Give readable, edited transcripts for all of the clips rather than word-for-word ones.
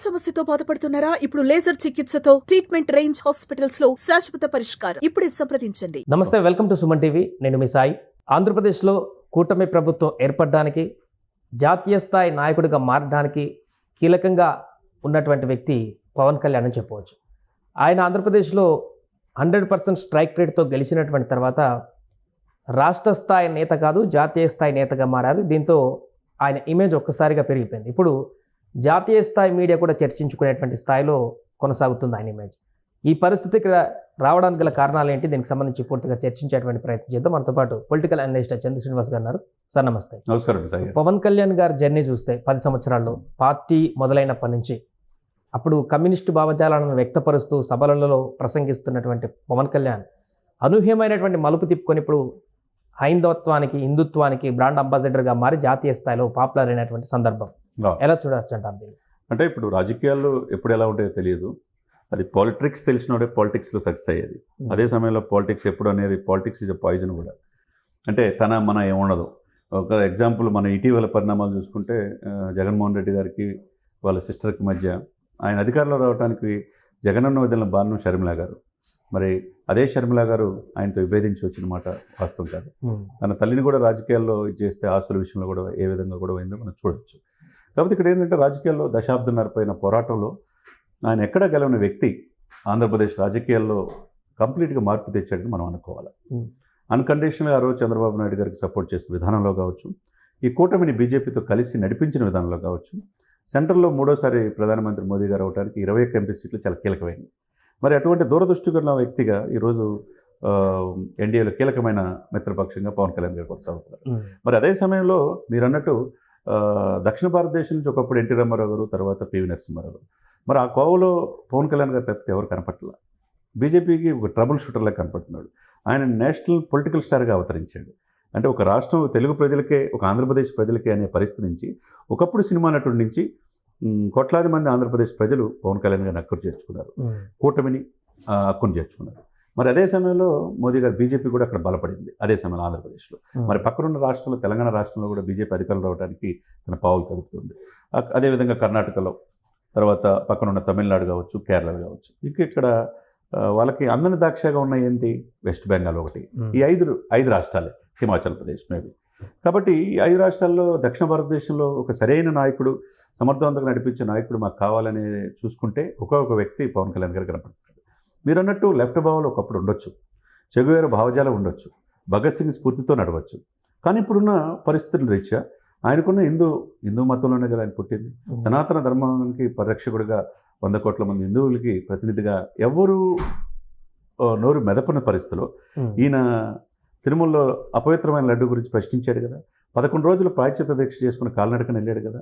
సమస్యతో బాధపడుతున్నారా? ఇప్పుడు లేజర్ చికిత్సతో ట్రీట్మెంట్ రేంజ్ హాస్పిటల్స్ లో శాశ్వత పరిష్కారం. ఇప్పుడే సంప్రదించండి. నమస్తే, వెల్కమ్ టు సుమన్ టీవీ. నేను మీ సాయి. ఆంధ్రప్రదేశ్లో కూటమి ప్రభుత్వం ఏర్పడడానికి, జాతీయ స్థాయి నాయకుడిగా మారడానికి కీలకంగా ఉన్నటువంటి వ్యక్తి పవన్ కళ్యాణ్ అని చెప్పవచ్చు. ఆయన ఆంధ్రప్రదేశ్లో 100% స్ట్రైక్ రేట్తో గెలిచినటువంటి తర్వాత రాష్ట్ర స్థాయి నేత కాదు, జాతీయ స్థాయి నేతగా మారారు. దీంతో ఆయన ఇమేజ్ ఒక్కసారిగా పెరిగిపోయింది. ఇప్పుడు జాతీయ స్థాయి మీడియా కూడా చర్చించుకునేటువంటి స్థాయిలో కొనసాగుతుంది ఆయన ఇమేజ్. ఈ పరిస్థితికి రావడానికి గల కారణాలు ఏంటి, దీనికి సంబంధించి పూర్తిగా చర్చించేటువంటి ప్రయత్నం చేద్దాం. మనతో పాటు పొలిటికల్ అనలిస్ట్ చంద్ర శ్రీనివాస్ గారు ఉన్నారు. సార్ నమస్తే. నమస్కారం సార్. పవన్ కళ్యాణ్ గారి జర్నీ చూస్తే 10 సంవత్సరాల్లో పార్టీ మొదలైనప్పటి నుంచి అప్పుడు కమ్యూనిస్టు భావజాలను వ్యక్తపరుస్తూ సభలలో ప్రసంగిస్తున్నటువంటి పవన్ కళ్యాణ్ అనూహ్యమైనటువంటి మలుపు తిప్పుకొని ఇప్పుడు హైందవత్వానికి, హిందుత్వానికి బ్రాండ్ అంబాసిడర్గా మారి జాతీయ స్థాయిలో పాపులర్ అయినటువంటి సందర్భం ఎలా చూడవచ్చు అంటారు దీన్ని? అంటే ఇప్పుడు రాజకీయాల్లో ఎప్పుడు ఎలా ఉంటాయో తెలియదు. అది పాలిటిక్స్ తెలిసినోడే పాలిటిక్స్లో సక్సెస్ అయ్యేది. అదే సమయంలో పాలిటిక్స్ ఎప్పుడు అనేది, పాలిటిక్స్ ఇస్ ఎ పాయిజన్ కూడా. అంటే మన ఏముండదు. ఒక ఎగ్జాంపుల్, మన ఇటీవల పరిణామాలు చూసుకుంటే జగన్మోహన్ రెడ్డి గారికి వాళ్ళ సిస్టర్కి మధ్య ఆయన అధికారంలో రావడానికి జగనన్న వదిలిన బాణం షర్మిల గారు. మరి అదే షర్మిల గారు ఆయనతో విభేదించి వచ్చిన మాట వాస్తవం కాదు. తన తల్లిని కూడా రాజకీయాల్లో చేస్తే ఆస్తుల విషయంలో కూడా ఏ విధంగా కూడా అయిందో మనం చూడవచ్చు. కాబట్టి ఇక్కడ ఏంటంటే రాజకీయాల్లో దశాబ్దన్నర పైన పోరాటంలో ఆయన ఎక్కడా గెలవని వ్యక్తి ఆంధ్రప్రదేశ్ రాజకీయాల్లో కంప్లీట్గా మార్పు తెచ్చాడని మనం అనుకోవాలి. అన్కండిషనల్గా ఆ రోజు చంద్రబాబు నాయుడు గారికి సపోర్ట్ చేసిన విధానంలో కావచ్చు, ఈ కూటమిని బీజేపీతో కలిసి నడిపించిన విధానంలో కావచ్చు, సెంట్రల్లో మూడోసారి ప్రధానమంత్రి మోదీ గారు అవడానికి 21 ఎంపీ సీట్లు చాలా కీలకమైనవి. మరి అటువంటి దూరదృష్టి ఉన్న వ్యక్తిగా ఈరోజు ఎన్డీఏలో కీలకమైన మిత్రపక్షంగా పవన్ కళ్యాణ్ గారు కొనసాగుతారు. మరి అదే సమయంలో మీరు అన్నట్టు దక్షిణ భారతదేశం నుంచి ఒకప్పుడు ఎన్టీ రామారావు గారు, తర్వాత పివి నరసింహారావు గారు. మరి ఆ కోవలో పవన్ కళ్యాణ్ గారు తప్పితే ఎవరు కనపట్ల. బీజేపీకి ఒక ట్రబుల్ షూటర్లా కనపడుతున్నాడు. ఆయన నేషనల్ పొలిటికల్ స్టార్గా అవతరించాడు. అంటే ఒక రాష్ట్రం తెలుగు ప్రజలకే, ఒక ఆంధ్రప్రదేశ్ ప్రజలకే అనే పరిస్థితి నుంచి, ఒకప్పుడు సినిమా నటుడి నుంచి కోట్లాది మంది ఆంధ్రప్రదేశ్ ప్రజలు పవన్ కళ్యాణ్ గారిని హక్కును చేర్చుకున్నారు, కూటమిని హక్కును చేర్చుకున్నారు. మరి అదే సమయంలో మోదీ గారు బీజేపీ కూడా అక్కడ బలపడింది అదే సమయంలో ఆంధ్రప్రదేశ్లో. మరి పక్కనున్న రాష్ట్రంలో, తెలంగాణ రాష్ట్రంలో కూడా బీజేపీ అధికారంలో రావడానికి తన పావులు కలుపుతుంది. అదేవిధంగా కర్ణాటకలో, తర్వాత పక్కనున్న తమిళనాడు కావచ్చు, కేరళ కావచ్చు. ఇక్కడ వాళ్ళకి అందని దాక్షగా ఉన్నాయి ఏంటి, వెస్ట్ బెంగాల్ ఒకటి. ఈ ఐదు రాష్ట్రాలే, హిమాచల్ ప్రదేశ్ మేబీ. కాబట్టి ఈ 5 రాష్ట్రాల్లో దక్షిణ భారతదేశంలో ఒక సరైన నాయకుడు, సమర్థవంతంగా నడిపించే నాయకుడు మాకు కావాలని చూసుకుంటే ఒక్కొక్క వ్యక్తి పవన్ కళ్యాణ్ గారు కనపడుతున్నాడు. మీరు అన్నట్టు లెఫ్ట్ భావాలు ఒకప్పుడు ఉండొచ్చు, చెగువేరు భావజాలం ఉండొచ్చు, భగత్ సింగ్ స్ఫూర్తితో నడవచ్చు. కానీ ఇప్పుడున్న పరిస్థితుల రీత్యా ఆయనకున్న హిందూ మతంలోనే కదా ఆయన పుట్టింది. సనాతన ధర్మానికి పరిరక్షకుడిగా 100 కోట్ల మంది హిందువులకి ప్రతినిధిగా ఎవరు నోరు మెదపని పరిస్థితిలో ఈయన తిరుమలలో అపవిత్రమైన లడ్డు గురించి ప్రశ్నించాడు కదా. 11 రోజులు ప్రాయశ్చిత్త దీక్ష చేసుకుని కాలినడకన వెళ్ళాడు కదా.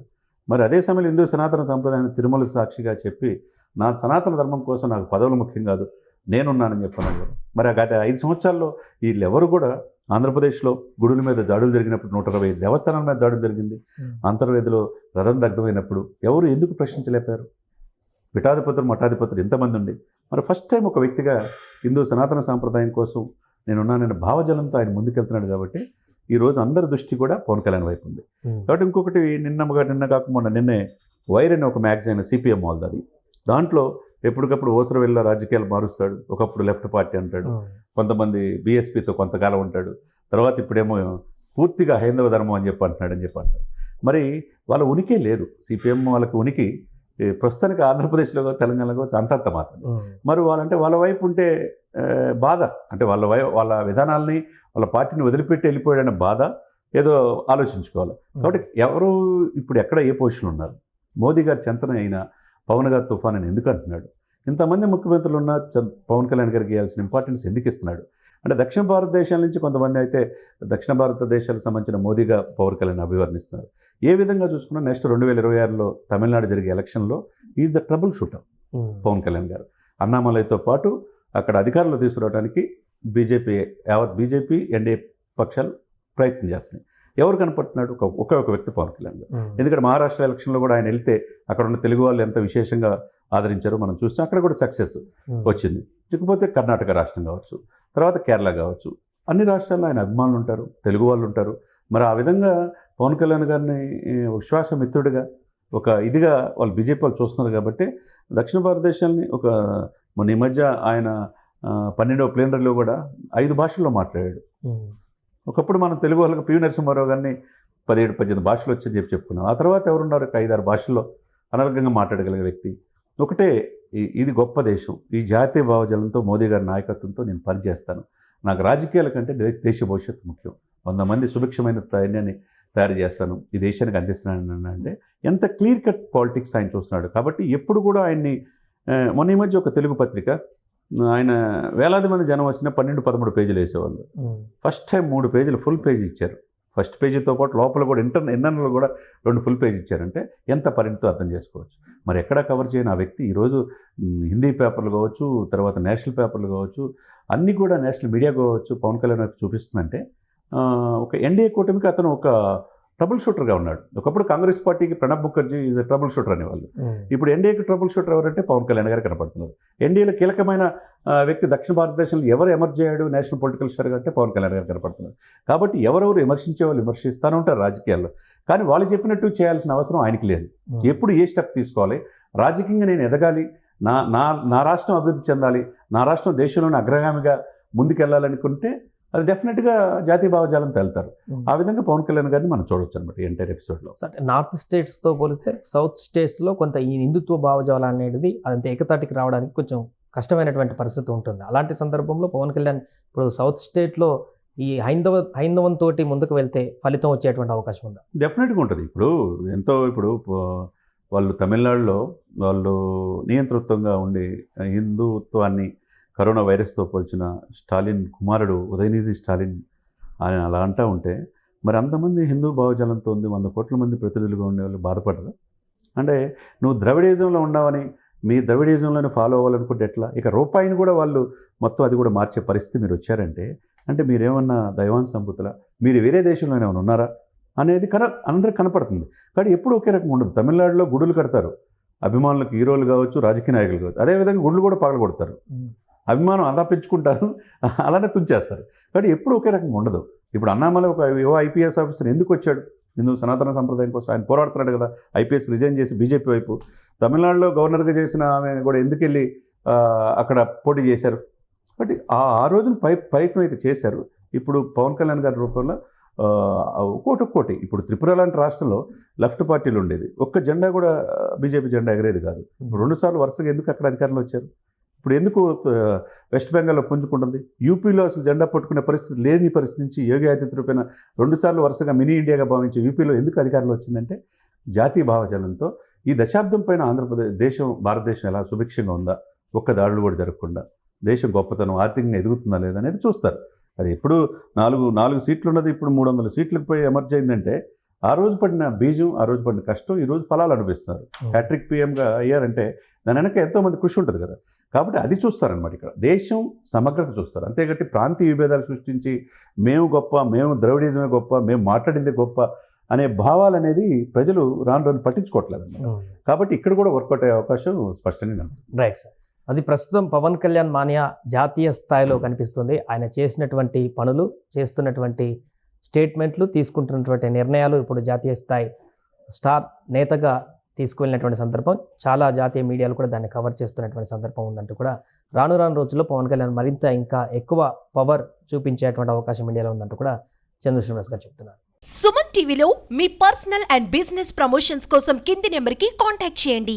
మరి అదే సమయంలో హిందూ సనాతన సంప్రదాయాన్ని తిరుమల సాక్షిగా చెప్పి, నా సనాతన ధర్మం కోసం నాకు పదవులు ముఖ్యం కాదు, నేనున్నానని చెప్పన్నాడు కదా. మరి గత 5 సంవత్సరాల్లో వీళ్ళెవరు కూడా ఆంధ్రప్రదేశ్లో గుడుల మీద దాడులు జరిగినప్పుడు 120 దేవస్థానాల మీద దాడులు జరిగింది. అంతర్వేదిలో రథం దగ్ధమైనప్పుడు ఎవరు ఎందుకు ప్రశ్నించలేపారు? పీఠాధిపతులు, మఠాధిపతులు ఎంతమంది ఉండి, మరి ఫస్ట్ టైం ఒక వ్యక్తిగా హిందూ సనాతన సాంప్రదాయం కోసం నేనున్నానన్న భావజలంతో ఆయన ముందుకెళ్తున్నాడు. కాబట్టి ఈరోజు అందరి దృష్టి కూడా పవన్ కళ్యాణ్ వైపు ఉంది. కాబట్టి ఇంకొకటి నిన్న కాకుండా నిన్నే వైర్ అనే ఒక మ్యాగజైన్, సిపిఎం వాళ్ళది, అది దాంట్లో ఎప్పటికప్పుడు ఓసరవెల్లిలో రాజకీయాలు మారుస్తాడు. ఒకప్పుడు లెఫ్ట్ పార్టీ అంటాడు, కొంతమంది బీఎస్పీతో కొంతకాలం ఉంటాడు, తర్వాత ఇప్పుడేమో పూర్తిగా హైందవ ధర్మం అని చెప్పి అంటాడు. మరి వాళ్ళ ఉనికి లేదు. సిపిఎం వాళ్ళకి ఉనికి ప్రస్తుతానికి ఆంధ్రప్రదేశ్లో, తెలంగాణలో అంతంత మాత్రం. మరి వాళ్ళ వైపు ఉంటే బాధ, అంటే వాళ్ళ విధానాలని, వాళ్ళ పార్టీని వదిలిపెట్టి వెళ్ళిపోయాడనే బాధ ఏదో ఆలోచించుకోవాలి. కాబట్టి ఎవరు ఇప్పుడు ఎక్కడ ఏ పొజిషన్లో ఉన్నారు? మోదీ గారి చెంతన అయినా పవన్ గారు తుఫాన్ అని ఎందుకు అంటున్నాడు? ఇంతమంది ముఖ్యమంత్రులు ఉన్న పవన్ కళ్యాణ్ గారికి ఇవ్వాల్సిన ఇంపార్టెన్స్ ఎందుకు ఇస్తున్నాడు? అంటే దక్షిణ భారతదేశాల నుంచి కొంతమంది అయితే దక్షిణ భారతదేశాలకు సంబంధించిన మోదీగా పవన్ కళ్యాణ్ అభివర్ణిస్తున్నారు. ఏ విధంగా చూసుకున్నా నెక్స్ట్ 2026లో తమిళనాడు జరిగే ఎలక్షన్లో is the trouble shooter Pawan Kalyan garu. అన్నామలైతో పాటు అక్కడ అధికారంలో తీసుకురావడానికి బీజేపీ ఎన్డీఏ పక్షాలు ప్రయత్నం చేస్తున్నాయి. ఎవరు కనపడుతున్నాడు? ఒక వ్యక్తి పవన్ కళ్యాణ్ గారు. ఎందుకంటే మహారాష్ట్ర ఎలక్షన్లో కూడా ఆయన వెళ్తే అక్కడ ఉన్న తెలుగు వాళ్ళు ఎంత విశేషంగా ఆదరించారో మనం చూస్తే అక్కడ కూడా సక్సెస్ వచ్చింది. ఇకపోతే కర్ణాటక రాష్ట్రం కావచ్చు, తర్వాత కేరళ కావచ్చు, అన్ని రాష్ట్రాల్లో ఆయన అభిమానులు ఉంటారు, తెలుగు వాళ్ళు ఉంటారు. మరి ఆ విధంగా పవన్ కళ్యాణ్ గారిని విశ్వాసమిత్రుడిగా ఒక ఇదిగా వాళ్ళు బీజేపీ వాళ్ళు చూస్తున్నారు కాబట్టి దక్షిణ భారతదేశాన్ని మొన్న ఈ మధ్య ఆయన 12వ ప్లేనరీలో కూడా 5 భాషల్లో మాట్లాడాడు. ఒకప్పుడు మనం తెలుగు వాళ్ళకి పివి నరసింహారావు గారిని 17-18 భాషలు వచ్చని చెప్పుకున్నాం. ఆ తర్వాత ఎవరున్నారు? 5-6 భాషల్లో అనర్గంగా మాట్లాడగలిగే వ్యక్తి. ఒకటే ఇది గొప్ప దేశం, ఈ జాతీయ భావజాలంతో మోదీ గారి నాయకత్వంతో నేను పనిచేస్తాను, నాకు రాజకీయాల కంటే దేశ భవిష్యత్తు ముఖ్యం, 100 మంది సుభిక్షమైన సైన్యాన్ని తయారు చేస్తాను, ఈ దేశానికి అందిస్తున్నాను అంటే ఎంత క్లియర్ కట్ పాలిటిక్స్ ఆయన చూస్తున్నాడు. కాబట్టి ఎప్పుడు కూడా ఆయన్ని మొన్న ఈ మధ్య ఒక తెలుగు పత్రిక ఆయన వేలాది మంది జనం వచ్చిన 12-13 పేజీలు వేసేవాళ్ళు. ఫస్ట్ టైం 3 పేజీలు ఫుల్ పేజీ ఇచ్చారు. ఫస్ట్ పేజీతో పాటు లోపల కూడా ఇన్నర్లో కూడా 2 ఫుల్ పేజీ ఇచ్చారంటే ఎంత పరిణితో అర్థం చేసుకోవచ్చు. మరి ఎక్కడా కవర్ చేయని ఆ వ్యక్తి ఈరోజు హిందీ పేపర్లు కావచ్చు, తర్వాత నేషనల్ పేపర్లు కావచ్చు, అన్నీ కూడా నేషనల్ మీడియా కావచ్చు పవన్ కళ్యాణ్ వైపు చూపిస్తుందంటే ఒక ఎన్డీఏ కూటమికి అతను ఒక ట్రబుల్ షూటర్గా ఉన్నాడు. ఒకప్పుడు కాంగ్రెస్ పార్టీకి Pranab Mukherjee is a trouble shooter అనేవాళ్ళు. ఇప్పుడు ఎన్డీఏకి ట్రబుల్ షూటర్ ఎవరంటే పవన్ కళ్యాణ్ గారు కనపడుతున్నారు. ఎన్డీఏలో కీలకమైన వ్యక్తి దక్షిణ భారతదేశంలో ఎవరు ఎమర్జ్ అయ్యాడు నేషనల్ పొలిటికల్ స్టార్గా అంటే పవన్ కళ్యాణ్ గారు కనపడుతున్నారు. కాబట్టి ఎవరెవరు విమర్శించే వాళ్ళు విమర్శిస్తూనే ఉంటారు రాజకీయాల్లో, కానీ వాళ్ళు చెప్పినట్టు చేయాల్సిన అవసరం ఆయనకి లేదు. ఎప్పుడు ఏ స్టెప్ తీసుకోవాలి, రాజకీయంగా నేను ఎదగాలి, నా రాష్ట్రం అభివృద్ధి చెందాలి, నా రాష్ట్రం దేశంలోని అగ్రగామిగా ముందుకెళ్ళాలనుకుంటే అది డెఫినెట్గా జాతీయ భావజాలంతో వెళ్తారు. ఆ విధంగా పవన్ కళ్యాణ్ గారిని మనం చూడవచ్చు అనమాట ఈ ఎంటైర్ ఎపిసోడ్లో. నార్త్ స్టేట్స్తో పోలిస్తే సౌత్ స్టేట్స్లో కొంత ఈ హిందుత్వ భావజాలం అనేది అదంత ఏకతాటికి రావడానికి కొంచెం కష్టమైనటువంటి పరిస్థితి ఉంటుంది. అలాంటి సందర్భంలో పవన్ కళ్యాణ్ ఇప్పుడు సౌత్ స్టేట్లో ఈ హైందవంతో ముందుకు వెళ్తే ఫలితం వచ్చేటువంటి అవకాశం ఉందా? డెఫినెట్గా ఉంటుంది. ఇప్పుడు వాళ్ళు తమిళనాడులో వాళ్ళు నియంతృత్వంగా ఉండి హిందుత్వాన్ని కరోనా వైరస్తో పోల్చిన స్టాలిన్ కుమారుడు ఉదయనిధి స్టాలిన్ ఆయన అలా అంటూ ఉంటే మరి అంతమంది హిందూ భావజాలంతో ఉంది 100 కోట్ల మంది ప్రతినిధులుగా ఉండేవాళ్ళు బాధపడరు. అంటే నువ్వు ద్రవిడిజంలో ఉన్నావని మీ ద్రవిడిజంలోనే ఫాలో అవ్వాలనుకుంటే ఎట్లా? ఇక రూపాయిని కూడా వాళ్ళు మొత్తం అది కూడా మార్చే పరిస్థితి మీరు వచ్చారంటే అంటే మీరేమన్నా దైవాన్ సంబుతుల, మీరు వేరే దేశంలో ఏమైనా ఉన్నారా అనేది అందరికి కనపడుతుంది. కానీ ఎప్పుడు ఒకే రకం ఉండదు. తమిళనాడులో గుడులు కడతారు, అభిమానులకు హీరోలు కావచ్చు, రాజకీయ నాయకులు కావచ్చు, అదేవిధంగా గుళ్ళు కూడా పగలగొడతారు, అభిమానం అలా పెంచుకుంటారు, అలానే తుంచేస్తారు. కానీ ఎప్పుడు ఒకే రకంగా ఉండదు. ఇప్పుడు అన్నామలై ఒక ఐపీఎస్ ఆఫీసర్ ఎందుకు వచ్చాడు? హిందూ సనాతన సంప్రదాయం కోసం ఆయన పోరాడుతున్నాడు కదా. ఐపీఎస్ రిజైన్ చేసి బీజేపీ వైపు, తమిళనాడులో గవర్నర్గా చేసిన ఆమె కూడా ఎందుకు వెళ్ళి అక్కడ పోటీ చేశారు? కాబట్టి ఆ రోజున ప్రయత్నం అయితే చేశారు. ఇప్పుడు పవన్ కళ్యాణ్ గారి రూపంలో ఒక్కోటి ఇప్పుడు త్రిపుర లాంటి రాష్ట్రంలో లెఫ్ట్ పార్టీలు ఉండేది, ఒక్క జెండా కూడా బీజేపీ జెండా ఎగరేది కాదు. 2 సార్లు వరుసగా ఎందుకు అక్కడ అధికారంలో వచ్చారు? ఇప్పుడు ఎందుకు వెస్ట్ బెంగాల్లో పుంజుకుంటుంది? యూపీలో అసలు జెండా పట్టుకునే పరిస్థితి లేని పరిస్థితి నుంచి యోగి ఆదిత్యనాథ్ 2 సార్లు వరుసగా మినీ ఇండియాగా భావించి యూపీలో ఎందుకు అధికారంలో వచ్చిందంటే జాతీయ భావజాలంతో. ఈ దశాబ్దం పైన భారతదేశం ఎలా సుభిక్షంగా ఉందా, ఒక్క దాడులు కూడా జరగకుండా, దేశం గొప్పతనం ఆర్థికంగా ఎదుగుతుందా లేదా అనేది చూస్తారు. అది ఎప్పుడు 4 సీట్లు ఉన్నది ఇప్పుడు 300 సీట్లకు పోయి ఎమర్జ్ అయిందంటే ఆ రోజు పడిన బీజం, ఆ రోజు పడిన కష్టం ఈ రోజు ఫలాలు అనిపిస్తున్నారు. హ్యాట్రిక్ పీఎంగా అయ్యారంటే దాని వెనక ఎంతోమంది కృషి ఉంటుంది కదా. కాబట్టి అది చూస్తారనమాట. ఇక్కడ దేశం సమగ్రత చూస్తారు. అంతేగట్టి ప్రాంతీయ విభేదాలు సృష్టించి మేము గొప్ప, మేము ద్రవిడిజమే గొప్ప, మేము మాట్లాడింది గొప్ప అనే భావాలు అనేది ప్రజలు రాను పట్టించుకోవట్లేదు అన్నమాట. కాబట్టి ఇక్కడ కూడా వర్కౌట్ అయ్యే అవకాశం స్పష్టంగా రైట్ సార్. అది ప్రస్తుతం పవన్ కళ్యాణ్ మానియా జాతీయ స్థాయిలో కనిపిస్తుంది. ఆయన చేసినటువంటి పనులు, చేస్తున్నటువంటి స్టేట్మెంట్లు, తీసుకుంటున్నటువంటి నిర్ణయాలు ఇప్పుడు జాతీయ స్థాయి స్టార్ నేతగా తీసుకువెళ్ళినటువంటి సందర్భం, చాలా జాతీయ మీడియాలు కూడా దాన్ని కవర్ చేస్తున్నటువంటి సందర్భం ఉందంటూ కూడా రాను రోజుల్లో పవన్ కళ్యాణ్ మరింత ఇంకా ఎక్కువ పవర్ చూపించేటువంటి అవకాశం ఇండియాలో ఉందంటూ కూడా చంద్ర శ్రీనివాస్ గారు చెప్తున్నారు. సుమన్ టీవీలో మీ పర్సనల్ అండ్ బిజినెస్ ప్రమోషన్స్ కోసం కింది నెంబర్కి కాంటాక్ట్ చేయండి.